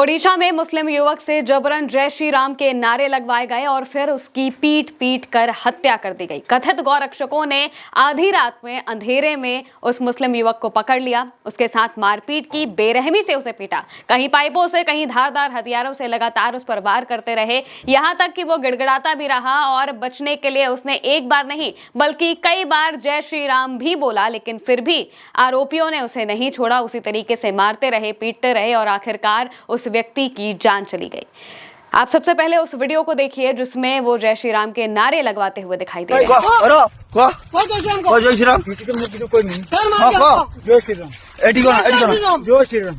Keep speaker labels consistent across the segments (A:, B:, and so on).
A: ओडिशा में मुस्लिम युवक से जबरन जय श्री राम के नारे लगवाए गए और फिर उसकी पीट पीट कर हत्या कर दी गई। कथित गौरक्षकों ने आधी रात में अंधेरे में उस मुस्लिम युवक को पकड़ लिया, उसके साथ मारपीट की, बेरहमी से उसे पीटा। कहीं पाइपों से, कहीं धारदार हथियारों से लगातार उस पर वार करते रहे, यहां तक कि वो गिड़गिड़ाता भी रहा और बचने के लिए उसने एक बार नहीं बल्कि कई बार जय श्री राम भी बोला, लेकिन फिर भी आरोपियों ने उसे नहीं छोड़ा। उसी तरीके से मारते रहे, पीटते रहे और आखिरकार उस व्यक्ति की जान चली गई। आप सबसे पहले उस वीडियो को देखिए जिसमें वो जय श्री राम के नारे लगवाते हुए दिखाई दे रहे हैं।
B: जय श्री राम, जय श्री राम, एटी को जय श्री राम, जय श्री राम,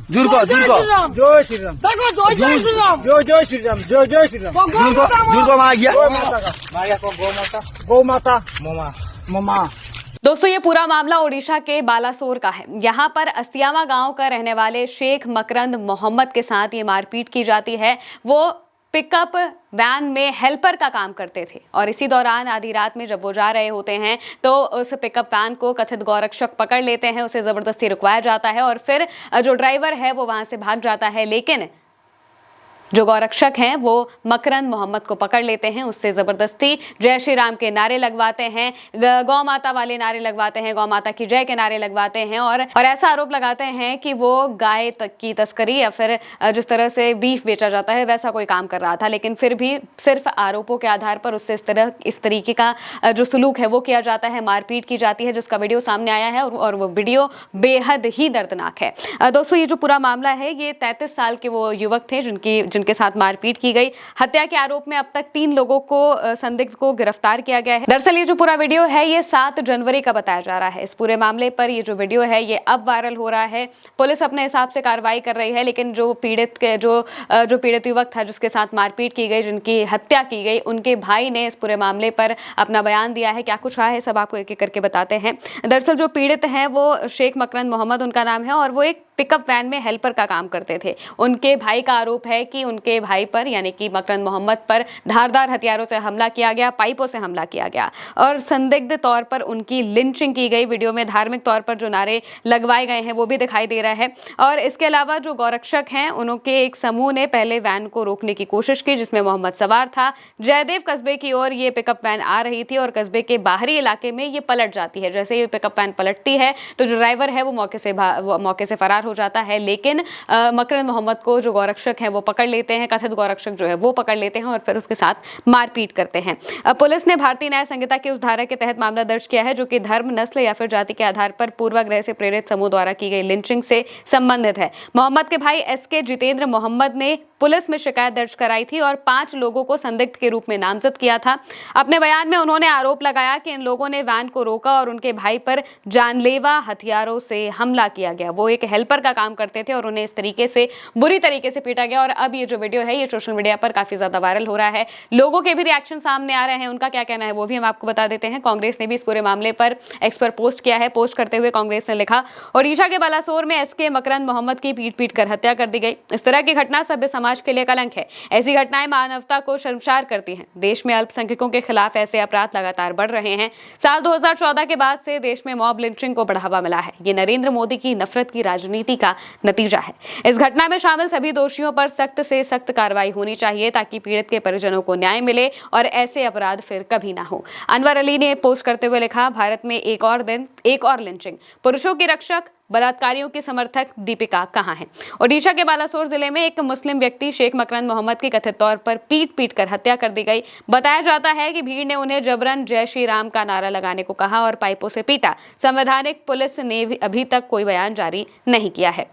B: जय श्री राम, जय श्री राम, जय श्री राम, गौ माता ममा।
A: दोस्तों, ये पूरा मामला ओडिशा के बालासोर का है। यहाँ पर अस्तियामा गांव का रहने वाले शेख मकरंद मोहम्मद के साथ ये मारपीट की जाती है। वो पिकअप वैन में हेल्पर का काम करते थे और इसी दौरान आधी रात में जब वो जा रहे होते हैं तो उस पिकअप वैन को कथित गौरक्षक पकड़ लेते हैं, उसे जबरदस्ती रुकवाया जाता है और फिर जो ड्राइवर है वो वहां से भाग जाता है। लेकिन जो गौरक्षक हैं वो मकरंद मोहम्मद को पकड़ लेते हैं, उससे जबरदस्ती जय श्री राम के नारे लगवाते हैं, गौ माता वाले नारे लगवाते हैं, गौ माता की जय के नारे लगवाते हैं और ऐसा आरोप लगाते हैं कि वो गाय तक की तस्करी या फिर जिस तरह से बीफ बेचा जाता है वैसा कोई काम कर रहा था। लेकिन फिर भी सिर्फ आरोपों के आधार पर उससे इस तरीके का जो सलूक है वो किया जाता है, मारपीट की जाती है, जिसका वीडियो सामने आया है और वो वीडियो बेहद ही दर्दनाक है। दोस्तों, ये जो पूरा मामला है ये 33 साल के वो युवक थे जिनके साथ मारपीट की गई। हत्या के आरोप में अब तक 3 लोगों को संदिग्ध को गिरफ्तार किया गया है। दरअसल ये जो पूरा वीडियो है ये 7 जनवरी का बताया जा रहा है। इस पूरे मामले पर ये जो वीडियो है ये अब वायरल हो रहा है। पुलिस अपने हिसाब से कार्रवाई कर रही है, लेकिन जो पीड़ित युवक था जिसके साथ मारपीट की गई, जिनकी हत्या की गई, उनके भाई ने इस पूरे मामले पर अपना बयान दिया है। क्या कुछ कहा है सब आपको एक एक करके बताते हैं। दरअसल जो पीड़ित हैं वो शेख मकरंद मोहम्मद उनका नाम है और वो एक पिकअप वैन में हेल्पर का काम करते थे। उनके भाई का आरोप है कि उनके भाई पर यानी कि मकरंद मोहम्मद पर धारदार हथियारों से हमला किया गया, पाइपों से हमला किया गया और संदिग्ध तौर पर उनकी लिंचिंग की गई। वीडियो में धार्मिक तौर पर जो नारे लगवाए गए हैं वो भी दिखाई दे रहा है। और इसके अलावा जो गौरक्षक हैं उनके एक समूह ने पहले वैन को रोकने की कोशिश की जिसमें मोहम्मद सवार था। जयदेव कस्बे की ओर ये पिकअप वैन आ रही थी और कस्बे के बाहरी इलाके में ये पलट जाती है। जैसे ये पिकअप वैन पलटती है तो जो ड्राइवर है वो मौके से फरार हो जाता है, लेकिन मकरंद मोहम्मद को जो गौरक्षक हैं वो पकड़ लेते हैं, कथित गौरक्षक जो है वो पकड़ लेते हैं और फिर उसके साथ मारपीट करते हैं। पुलिस ने भारतीय न्याय संहिता की उस धारा के तहत मामला दर्ज किया है जो कि धर्म, नस्ल या फिर जाति के आधार पर पूर्वाग्रह से प्रेरित समूह द्वारा की गई लिंचिंग से संबंधित है। मोहम्मद के भाई एसके जितेंद्र मोहम्मद ने पुलिस में शिकायत दर्ज कराई थी और 5 लोगों को संदिग्ध के रूप में नामजद किया था। अपने बयान में उन्होंने आरोप लगाया कि इन लोगों ने वैन को रोका और उनके भाई पर जानलेवा हथियारों से हमला किया गया। वो एक हेल्पर का काम करते थे और उन्हें इस तरीके से बुरी तरीके से पीटा गया। और अब ये जो वीडियो है ये सोशल मीडिया पर काफी ज्यादा वायरल हो रहा है। लोगों के भी रिएक्शन सामने आ रहे हैं, उनका क्या कहना है वो भी हम आपको बता देते हैं। कांग्रेस ने भी इस पूरे मामले पर एक्स पर पोस्ट किया है। पोस्ट करते हुए कांग्रेस ने लिखा, ओडिशा के बालासोर में एसके मकरंद मोहम्मद की पीट कर हत्या कर दी गई। इस तरह की घटना सभ्य समाज के लिए कलंक है। ऐसी घटनाएं मानवता को शर्मसार करती हैं। देश में अल्पसंख्यकों के खिलाफ ऐसे अपराध लगातार बढ़ रहे हैं। साल 2014 के बाद से देश में मॉब लिंचिंग को बढ़ावा मिला है। ये नरेंद्र मोदी की नफरत की राजनीति का नतीजा है। इस घटना में शामिल सभी दोषियों पर सख्त से सख्त कार्रवाई होनी चाहिए ताकि पीड़ित के परिजनों को न्याय मिले और ऐसे अपराध फिर कभी ना हो। अनवर अली ने पोस्ट करते हुए लिखा, भारत में एक और दिन एक और लिंचिंग। पुरुषों की रक्षक बलात्कारियों की समर्थक दीपिका कहां है। ओडिशा के बालासोर जिले में एक मुस्लिम व्यक्ति शेख मकरंद मोहम्मद की कथित तौर पर पीट कर हत्या कर दी गई। बताया जाता है कि भीड़ ने उन्हें जबरन जय श्री राम का नारा लगाने को कहा और पाइपों से पीटा। संवैधानिक पुलिस ने अभी तक कोई बयान जारी नहीं किया है।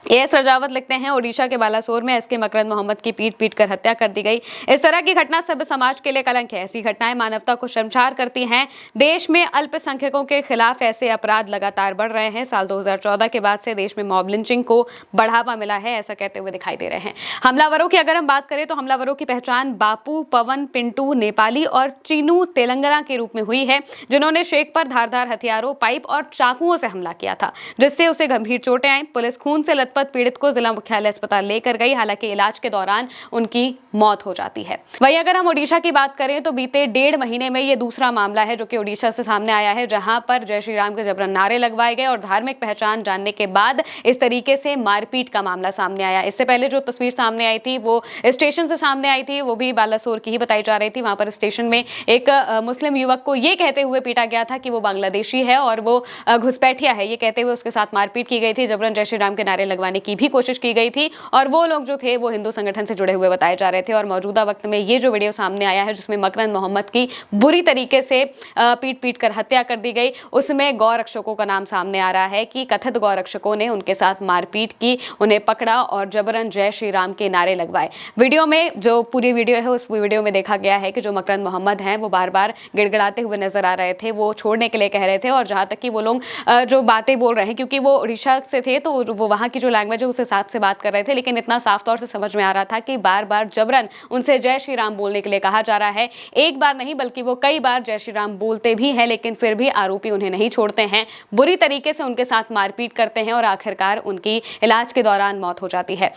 A: एस रजावत लिखते हैं, ओडिशा के बालासोर में एसके मकरंद मोहम्मद की पीट कर हत्या कर दी गई। इस तरह की घटना सभ्य समाज के लिए कलंक है। ऐसी घटनाएं मानवता को शर्मसार करती हैं। देश में अल्पसंख्यकों के खिलाफ ऐसे अपराध लगातार बढ़ रहे हैं। साल 2014 के बाद से देश में मॉब लिंचिंग को बढ़ावा मिला है, ऐसा कहते हुए दिखाई दे रहे हैं। हमलावरों की अगर हम बात करें तो हमलावरों की पहचान बापू, पवन, पिंटू नेपाली और चीनू तेलंगाना के रूप में हुई है, जिन्होंने शेख पर धारदार हथियारों, पाइप और चाकुओं से हमला किया था जिससे उसे गंभीर चोटें आई। पुलिस खून से लथपथ पीड़ित को जिला मुख्यालय अस्पताल लेकर गई। हालांकि इलाज के दौरान उनकी मौत हो जाती है। वहीं अगर हम ओडिशा की बात करें तो बीते 1.5 महीने में ये दूसरा मामला है जो कि ओडिशा से सामने आया है, जहां पर जय श्री राम के जबरन नारे लगवाए गए और धार्मिक पहचान जानने के बाद इस तरीके से मारपीट का मामला सामने आया। इससे पहले जो तस्वीर सामने आई थी वो स्टेशन से सामने आई थी, वो भी बालासोर की ही बताई जा रही थी। वहां पर स्टेशन में एक मुस्लिम युवक को ये कहते हुए पीटा गया था कि वो बांग्लादेशी है और वो घुसपैठिया है, ये कहते हुए उसके साथ मारपीट की गई थी। जबरन जय श्री राम के नारे लगवाने की भी कोशिश की गई थी और वो लोग जो थे वो हिंदू संगठन से जुड़े हुए बताए जा रहे थे। और मौजूदा वक्त में ये जो वीडियो सामने आया है जिसमें मकरंद मोहम्मद की बुरी तरीके से पीट कर हत्या कर दी गई, उसमें गौ रक्षकों का नाम सामने आ रहा है कि कथित गौ रक्षकों ने उनके साथ मारपीट की, उन्हें पकड़ा और जबरन जय श्री राम के नारे लगवाए। वीडियो में जो पूरी वीडियो है उस वीडियो में देखा गया है कि जो मकरंद मोहम्मद हैं वो बार बार गिड़गिड़ाते हुए नजर आ रहे थे, वो छोड़ने के लिए कह रहे थे और जहां तक कि वो लोग जो बातें बोल रहे हैं, क्योंकि वो उड़ीसा से थे तो वो वहां की जो लैंग्वेज है उस हिसाब से बात कर रहे थे, लेकिन इतना साफ तौर से समझ में आ रहा था कि बार बार जबरन उनसे जय श्री राम बोलने के लिए कहा जा रहा है। एक बार नहीं बल्कि वो कई बार जय श्री राम बोलते भी हैं, लेकिन फिर भी आरोपी उन्हें नहीं छोड़ते हैं, बुरी तरीके से उनके साथ मारपीट करते हैं और आखिरकार उनकी इलाज के दौरान मौत हो जाती है।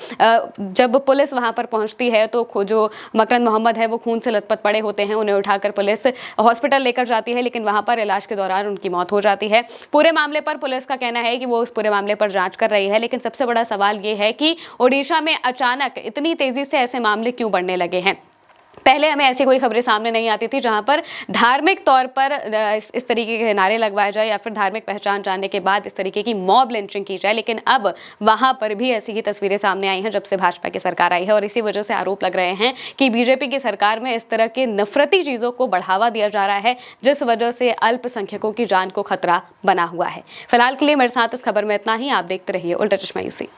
A: जब पुलिस वहां पर पहुंचती है तो जो मकरंद मोहम्मद है वो खून से लथपथ पड़े होते हैं, उन्हें उठाकर पुलिस हॉस्पिटल लेकर जाती है, लेकिन वहां पर इलाज के दौरान उनकी मौत हो जाती है। पूरे मामले पर पुलिस का कहना है कि वो उस पूरे मामले पर जांच कर रही है, लेकिन सबसे बड़ा सवाल ये है कि ओडिशा में अचानक इतनी तेजी से ऐसे मामले क्यों बढ़ने लगे हैं। पहले हमें ऐसी कोई खबरें सामने नहीं आती थी जहां पर धार्मिक तौर पर इस तरीके के नारे लगवाए जाए या फिर धार्मिक पहचान जानने के बाद इस तरीके की मॉब लिंचिंग की जाए, लेकिन अब वहां पर भी ऐसी ही तस्वीरें सामने आई हैं जब से भाजपा की सरकार आई है। और इसी वजह से आरोप लग रहे हैं कि बीजेपी की सरकार में इस तरह के नफरती चीजों को बढ़ावा दिया जा रहा है, जिस वजह से अल्पसंख्यकों की जान को खतरा बना हुआ है। फिलहाल के लिए मेरे साथ इस खबर में इतना ही। आप देखते रहिए उल्टा चश्मा यूसी।